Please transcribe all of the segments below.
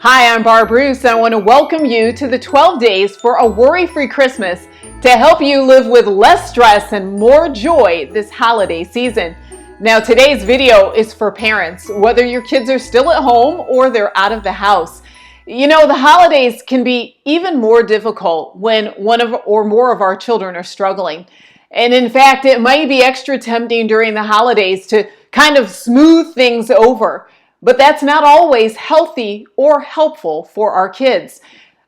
Hi, I'm Barb Bruce, and I want to welcome you to the 12 Days for a Worry-Free Christmas to help you live with less stress and more joy this holiday season. Now, today's video is for parents, whether your kids are still at home or they're out of the house. You know, the holidays can be even more difficult when one of or more of our children are struggling. And in fact, it might be extra tempting during the holidays to kind of smooth things over. But that's not always healthy or helpful for our kids.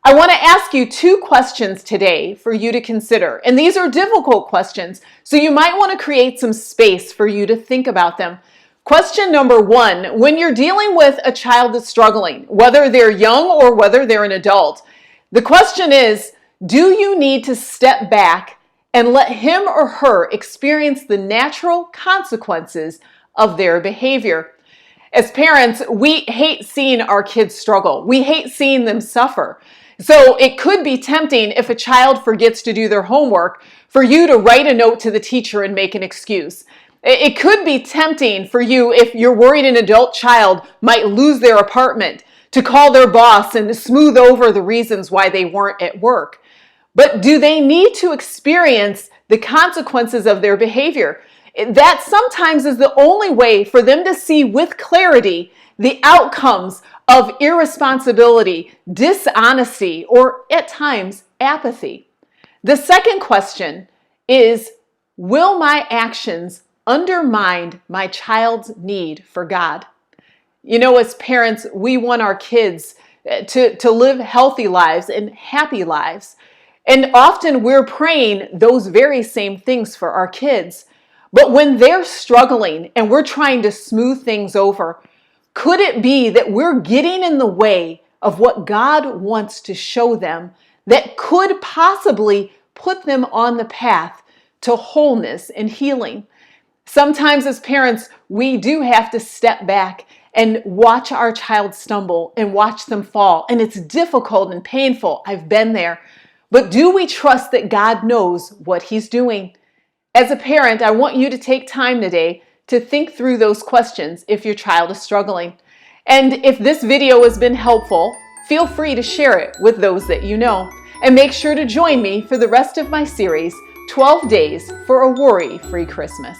I want to ask you two questions today for you to consider. And these are difficult questions, so you might want to create some space for you to think about them. Question number one, when you're dealing with a child that's struggling, whether they're young or whether they're an adult, the question is, do you need to step back and let him or her experience the natural consequences of their behavior? As parents, we hate seeing our kids struggle. We hate seeing them suffer. So it could be tempting if a child forgets to do their homework for you to write a note to the teacher and make an excuse. It could be tempting for you, if you're worried an adult child might lose their apartment, to call their boss and smooth over the reasons why they weren't at work. But do they need to experience the consequences of their behavior? That sometimes is the only way for them to see with clarity the outcomes of irresponsibility, dishonesty, or at times apathy. The second question is, will my actions undermine my child's need for God? You know, as parents, we want our kids to live healthy lives and happy lives. And often we're praying those very same things for our kids. But when they're struggling and we're trying to smooth things over, could it be that we're getting in the way of what God wants to show them that could possibly put them on the path to wholeness and healing? Sometimes as parents, we do have to step back and watch our child stumble and watch them fall. And it's difficult and painful. I've been there. But do we trust that God knows what He's doing? As a parent, I want you to take time today to think through those questions if your child is struggling. And if this video has been helpful, feel free to share it with those that you know. And make sure to join me for the rest of my series, 12 Days for a Worry-Free Christmas.